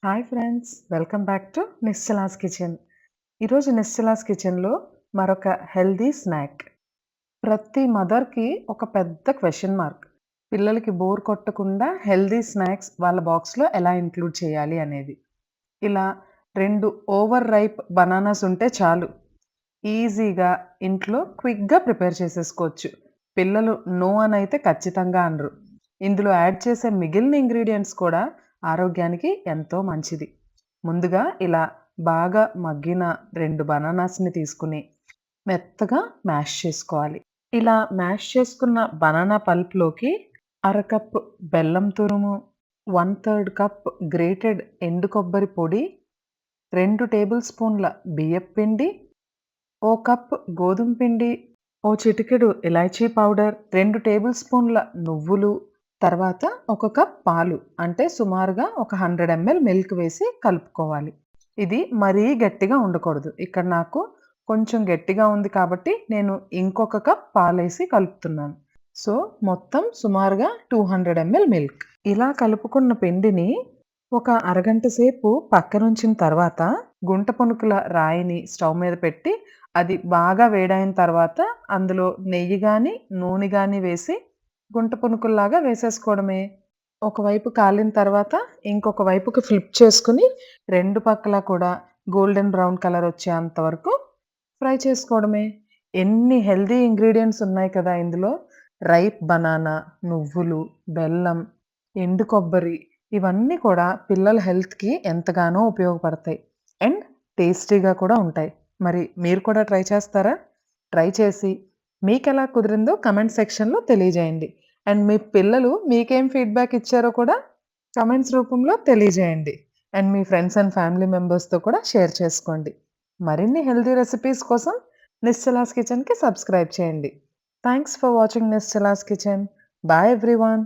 Hi friends! Welcome back to Nischala's kitchen. ఈరోజు నిశ్చలాస్ కిచెన్‌లో మరొక హెల్తీ స్నాక్. ప్రతి మదర్‌కి ఒక పెద్ద క్వెషన్ మార్క్. పిల్లలకి బోర్ కొట్టకుండా హెల్తీ స్నాక్స్ వాళ్ళ బాక్స్‌లో ఎలా ఇంక్లూడ్ చేయాలి అనేది. ఇలా 2 ఓవర్ రైప్ బనానాస్ ఉంటే చాలు. ఈజీగా ఇంట్లో క్విక్‌గా ప్రిపేర్ చేసేసుకోవచ్చు. పిల్లలు నో అనైతే ఖచ్చితంగా అనరు. ఇందులో యాడ్ చేసే మిగిలిన ఇంగ్రీడియెంట్స్ కూడా ఆరోగ్యానికి ఎంతో మంచిది. ముందుగా ఇలా బాగా మగ్గిన 2 బనానాస్‌ని తీసుకొని మెత్తగా మ్యాష్ చేసుకోవాలి. ఇలా మ్యాష్ చేసుకున్న బనానా పల్ప్‌లోకి కప్పు బెల్లం తురుము, 1/3 కప్ గ్రేటెడ్ ఎండు కొబ్బరి పొడి, 2 టేబుల్ స్పూన్ల బియ్యపు పిండి, ఓ కప్ గోధుమ పిండి, ఓ చిటికెడు ఇలాచీ పౌడర్, 2 టేబుల్ స్పూన్ల నువ్వులు, తర్వాత ఒక కప్ పాలు అంటే సుమారుగా ఒక 100 ఎంఎల్ మిల్క్ వేసి కలుపుకోవాలి. ఇది మరీ గట్టిగా ఉండకూడదు. ఇక్కడ నాకు కొంచెం గట్టిగా ఉంది కాబట్టి నేను ఇంకొక కప్ పాలేసి కలుపుతున్నాను. సో, మొత్తం సుమారుగా 200 ఎంఎల్ మిల్క్. ఇలా కలుపుకున్న పిండిని ఒక అరగంట సేపు పక్కనుంచిన తర్వాత గుంట పునుకుల రాయిని స్టవ్ మీద పెట్టి అది బాగా వేడైన తర్వాత అందులో నెయ్యి గాని, నూనె గాని వేసి గుంట పునుకుల్లాగా వేసేసుకోవడమే. ఒకవైపు కాలిన తర్వాత ఇంకొక వైపుకి ఫ్లిప్ చేసుకొని 2 పక్కలా కూడా గోల్డెన్ బ్రౌన్ కలర్ వచ్చేంత వరకు ఫ్రై చేసుకోవడమే. ఎన్ని హెల్తీ ఇంగ్రీడియెంట్స్ ఉన్నాయి కదా ఇందులో. రైప్ బనానా, నువ్వులు, బెల్లం, ఎండు కొబ్బరి ఇవన్నీ కూడా పిల్లల హెల్త్‌కి ఎంతగానో ఉపయోగపడతాయి. అండ్ టేస్టీగా కూడా ఉంటాయి. మరి మీరు కూడా ట్రై చేస్తారా? ట్రై చేసి మీకెలా కుదిరిందో కామెంట్ సెక్షన్‌లో తెలియజేయండి. అండ్ మీ పిల్లలు మీకేం ఫీడ్‌బ్యాక్ ఇచ్చారో కూడా కామెంట్స్ రూపంలో తెలియజేయండి. And me friends and family మెంబర్స్‌తో కూడా షేర్ చేసుకోండి. మరిన్ని హెల్తీ రెసిపీస్ కోసం నిశ్చలాస్ కిచెన్‌కి సబ్స్క్రైబ్ చేయండి. Thanks for watching Nischala's kitchen. By everyone.